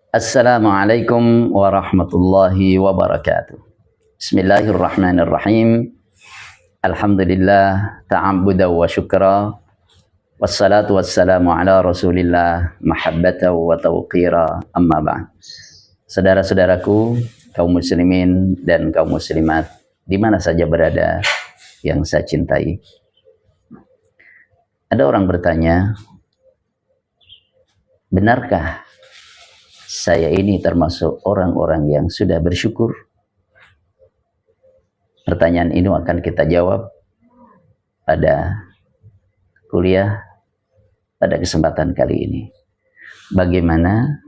Assalamualaikum warahmatullahi wabarakatuh. Bismillahirrahmanirrahim. Alhamdulillah ta'ambudan wa syukra. Wassalatu wassalamu ala rasulillah mahabbatan wa tawqira, amma ba'd. Saudara-saudaraku, kaum muslimin dan kaum muslimat di mana saja berada yang saya cintai. Ada orang bertanya, benarkah saya ini termasuk orang-orang yang sudah bersyukur? Pertanyaan ini akan kita jawab pada kuliah pada kesempatan kali ini. Bagaimana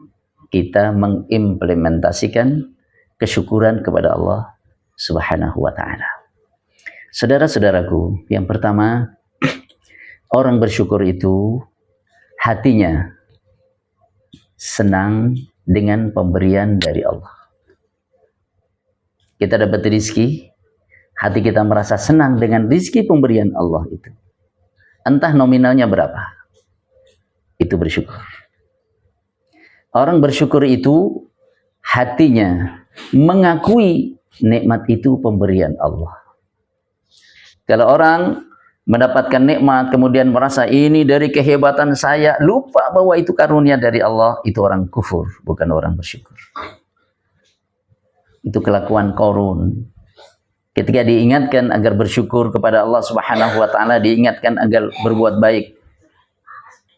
kita mengimplementasikan kesyukuran kepada Allah Subhanahu wa ta'ala. Saudara-saudaraku, yang pertama, orang bersyukur itu hatinya senang dengan pemberian dari Allah. Kita dapat rezeki, hati kita merasa senang dengan rezeki pemberian Allah itu. Entah nominalnya berapa, itu bersyukur. Orang bersyukur itu hatinya mengakui nikmat itu pemberian Allah. Kalau orang mendapatkan nikmat kemudian merasa ini dari kehebatan saya, lupa bahwa itu karunia dari Allah, itu orang kufur, bukan orang bersyukur. Itu kelakuan Qarun. Ketika diingatkan agar bersyukur kepada Allah Subhanahu wa ta'ala, diingatkan agar berbuat baik,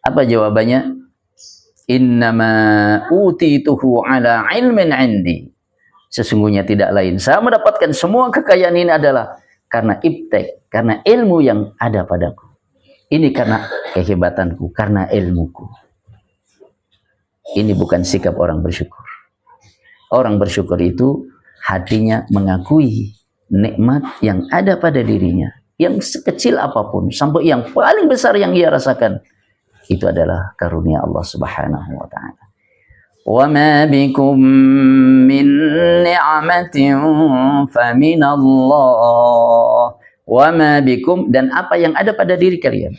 apa jawabannya? Innama utituhu ala ilmin indi. Sesungguhnya tidak lain, saya mendapatkan semua kekayaan ini adalah karena ibtek, karena ilmu yang ada padaku. Ini karena kehebatanku, karena ilmuku. Ini bukan sikap orang bersyukur. Orang bersyukur itu hatinya mengakui nikmat yang ada pada dirinya, yang sekecil apapun sampai yang paling besar yang ia rasakan, itu adalah karunia Allah Subhanahu wa ta'ala. Wa ma bikum min ni'matin famin Allah. Wa ma bikum, dan apa yang ada pada diri kalian,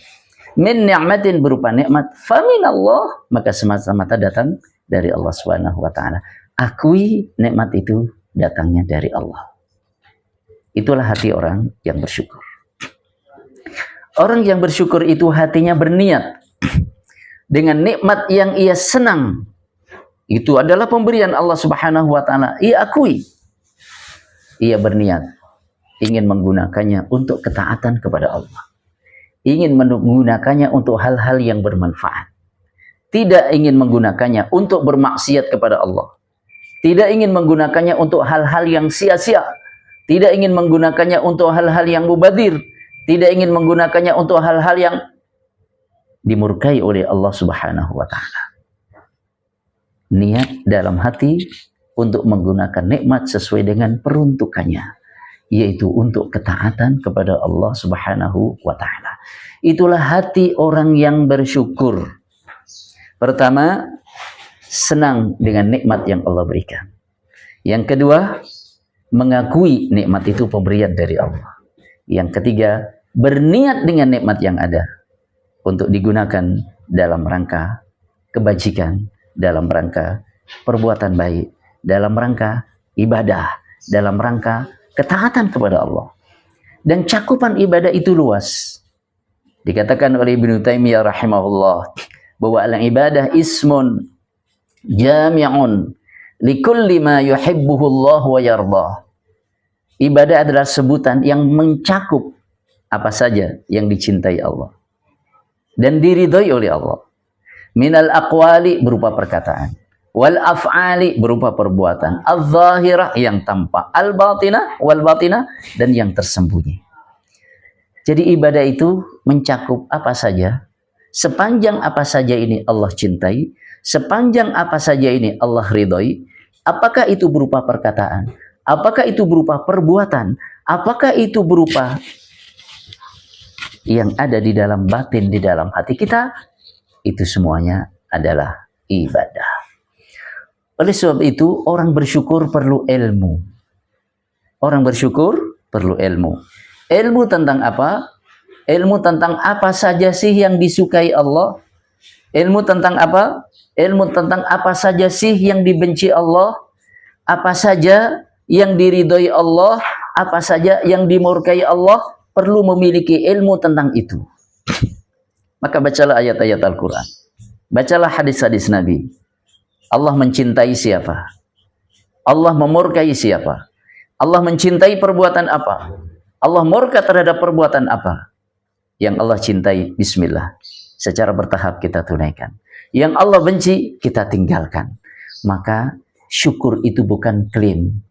min ni'matin berupa nikmat, famin Allah, maka semata-mata datang dari Allah Subhanahu wa ta'ala. Akui nikmat itu datangnya dari Allah. Itulah hati orang yang bersyukur. Orang yang bersyukur itu hatinya berniat dengan nikmat yang ia senang, itu adalah pemberian Allah Subhanahu wa ta'ala. Ia akui. Ia berniat ingin menggunakannya untuk ketaatan kepada Allah. Ingin menggunakannya untuk hal-hal yang bermanfaat. Tidak ingin menggunakannya untuk bermaksiat kepada Allah. Tidak ingin menggunakannya untuk hal-hal yang sia-sia. Tidak ingin menggunakannya untuk hal-hal yang mubadzir. Tidak ingin menggunakannya untuk hal-hal yang dimurkai oleh Allah Subhanahu wa ta'ala. Niat dalam hati untuk menggunakan nikmat sesuai dengan peruntukannya, yaitu untuk ketaatan kepada Allah Subhanahu wa ta'ala. Itulah hati orang yang bersyukur. Pertama, senang dengan nikmat yang Allah berikan. Yang kedua, mengakui nikmat itu pemberian dari Allah. Yang ketiga, berniat dengan nikmat yang ada untuk digunakan dalam rangka kebajikan, dalam rangka perbuatan baik, dalam rangka ibadah, dalam rangka ketaatan kepada Allah. Dan cakupan ibadah itu luas. Dikatakan oleh Ibnu Taimiyah rahimahullah bahwa al-ibadah ismun jami'un likulli ma yuhibbuhu Allah wa yardah. Ibadah adalah sebutan yang mencakup apa saja yang dicintai Allah dan diridhoi oleh Allah. Minal aqwali berupa perkataan, wal af'ali berupa perbuatan, al-zahirah yang tampak, al-batinah wal batinah dan yang tersembunyi. Jadi ibadah itu mencakup apa saja, sepanjang apa saja ini Allah cintai, sepanjang apa saja ini Allah ridhoi. Apakah itu berupa perkataan, apakah itu berupa perbuatan, apakah itu berupa yang ada di dalam batin, di dalam hati kita, itu semuanya adalah ibadah. Oleh sebab itu, orang bersyukur perlu ilmu. Orang bersyukur perlu ilmu. Ilmu tentang apa? Ilmu tentang apa saja sih yang disukai Allah? Ilmu tentang apa? Ilmu tentang apa saja sih yang dibenci Allah, apa saja yang diridhoi Allah, apa saja yang dimurkai Allah, perlu memiliki ilmu tentang itu. Maka bacalah ayat-ayat Al-Quran, bacalah hadis-hadis Nabi. Allah mencintai siapa? Allah memurkai siapa? Allah mencintai perbuatan apa? Allah murka terhadap perbuatan apa? Yang Allah cintai, bismillah, secara bertahap kita tunaikan. Yang Allah benci, kita tinggalkan. Maka syukur itu bukan klaim,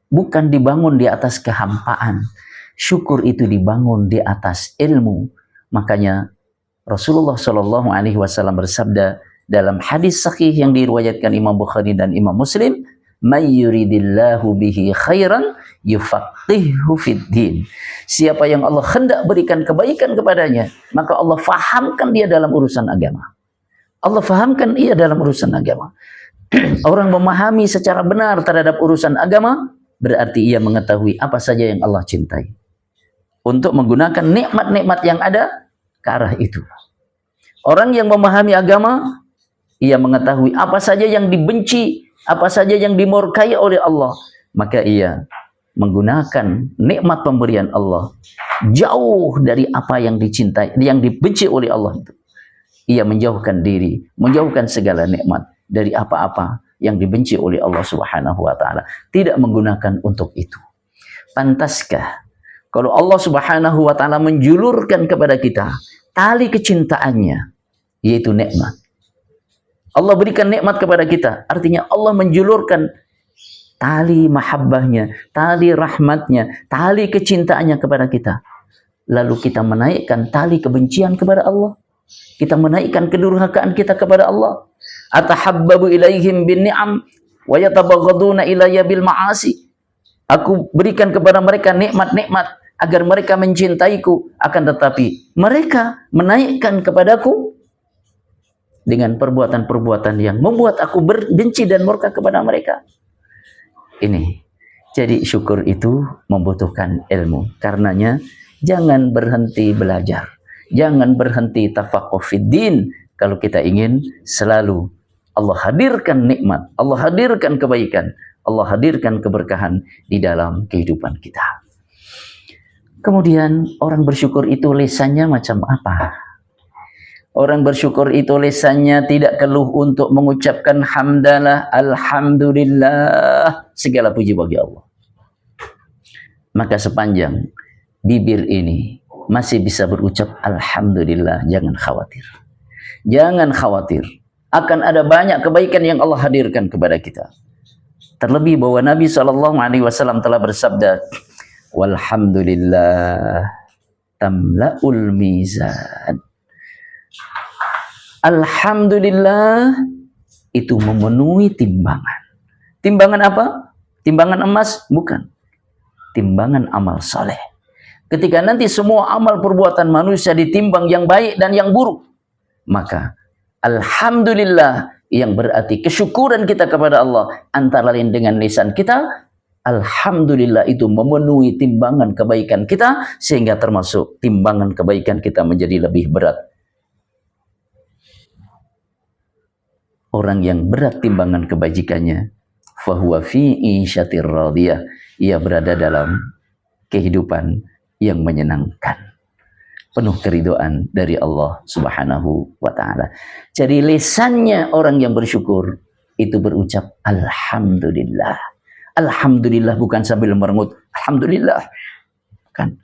bukan dibangun di atas kehampaan. Syukur itu dibangun di atas ilmu. Makanya Rasulullah Shallallahu Alaihi Wasallam bersabda dalam hadis sahih yang diriwayatkan Imam Bukhari dan Imam Muslim, "May yuridillahu bihi khairan yufaqihu fid din." Siapa yang Allah hendak berikan kebaikan kepadanya, maka Allah fahamkan dia dalam urusan agama. Allah fahamkan ia dalam urusan agama. Orang memahami secara benar terhadap urusan agama, berarti ia mengetahui apa saja yang Allah cintai. Untuk menggunakan nikmat-nikmat yang ada ke arah itu. Orang yang memahami agama, ia mengetahui apa saja yang dibenci, apa saja yang dimurkai oleh Allah, maka ia menggunakan nikmat pemberian Allah jauh dari apa yang dicintai, yang dibenci oleh Allah itu. Ia menjauhkan diri, menjauhkan segala nikmat dari apa-apa yang dibenci oleh Allah Subhanahu wa taala, tidak menggunakan untuk itu. Pantaskah kalau Allah Subhanahu wa taala menjulurkan kepada kita tali kecintaannya, yaitu nikmat. Allah berikan nikmat kepada kita, artinya Allah menjulurkan tali mahabbahnya, tali rahmatnya, tali kecintaannya kepada kita. Lalu kita menaikkan tali kebencian kepada Allah. Kita menaikkan kedurhakaan kita kepada Allah. Atahabbabu ilaihim bin ni'am wa yatabaghaduna ilayya bil ma'asi. Aku berikan kepada mereka nikmat-nikmat agar mereka mencintaiku, akan tetapi mereka menaikkan kepadaku dengan perbuatan-perbuatan yang membuat aku benci dan murka kepada mereka. Ini. Jadi syukur itu membutuhkan ilmu. Karenanya jangan berhenti belajar. Jangan berhenti tafaqquh fid din. Kalau kita ingin selalu Allah hadirkan nikmat, Allah hadirkan kebaikan, Allah hadirkan keberkahan di dalam kehidupan kita. Kemudian orang bersyukur itu lisannya macam apa? Orang bersyukur itu lisannya tidak keluh untuk mengucapkan hamdalah, alhamdulillah, segala puji bagi Allah. Maka sepanjang bibir ini masih bisa berucap alhamdulillah, jangan khawatir. Jangan khawatir. Akan ada banyak kebaikan yang Allah hadirkan kepada kita. Terlebih bahwa Nabi SAW telah bersabda, walhamdulillah tamla'ul mizan. Alhamdulillah itu memenuhi timbangan. Timbangan apa? Timbangan emas? Bukan. Timbangan amal saleh. Ketika nanti semua amal perbuatan manusia ditimbang yang baik dan yang buruk, maka alhamdulillah yang berarti kesyukuran kita kepada Allah antara lain dengan lisan kita, alhamdulillah itu memenuhi timbangan kebaikan kita sehingga termasuk timbangan kebaikan kita menjadi lebih berat. Orang yang berat timbangan kebajikannya, fahuwa fi isyatir radiyah, ia berada dalam kehidupan yang menyenangkan, penuh keridhaan dari Allah Subhanahu wa taala. Jadi lisannya orang yang bersyukur itu berucap alhamdulillah. Alhamdulillah bukan sambil merengut alhamdulillah. Bukan,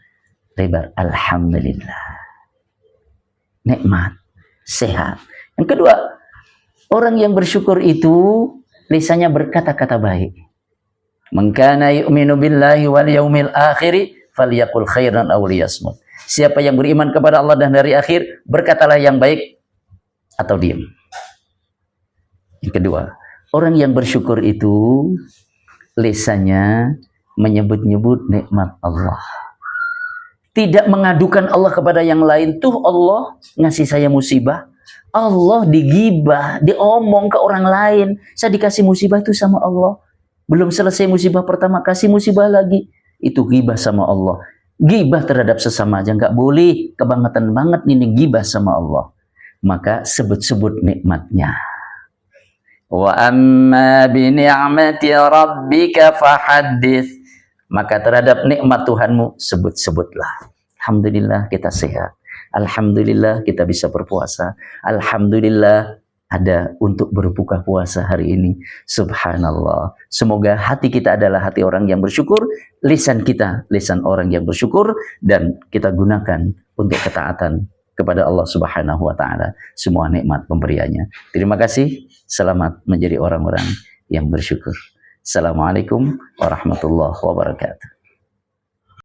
lebar alhamdulillah. Nikmat, sehat. Yang kedua, orang yang bersyukur itu lisannya berkata-kata baik. Man kana yu'minu billahi wal yaumil akhir falyaqul khairan aw liyasmut. Siapa yang beriman kepada Allah dan hari akhir, berkatalah yang baik atau diam. Yang kedua, orang yang bersyukur itu lisannya menyebut-nyebut nikmat Allah. Tidak mengadukan Allah kepada yang lain. Tuh Allah ngasih saya musibah. Allah digibah, diomong ke orang lain. Saya dikasih musibah itu sama Allah. Belum selesai musibah pertama, kasih musibah lagi. Itu gibah sama Allah. Gibah terhadap sesama aja nggak boleh. Kebangetan banget ini gibah sama Allah. maka sebut-sebut nikmatnya. Wa amma bi ni'mati rabbika fahaddits, maka terhadap nikmat Tuhanmu sebut-sebutlah. Alhamdulillah kita sehat. Alhamdulillah kita bisa berpuasa. Alhamdulillah ada untuk berbuka puasa hari ini. Subhanallah. Semoga hati kita adalah hati orang yang bersyukur, lisan kita lisan orang yang bersyukur, dan kita gunakan untuk ketaatan kepada Allah Subhanahu wa taala semua nikmat pemberiannya. Terima kasih. Selamat menjadi orang-orang yang bersyukur. Assalamualaikum warahmatullahi wabarakatuh.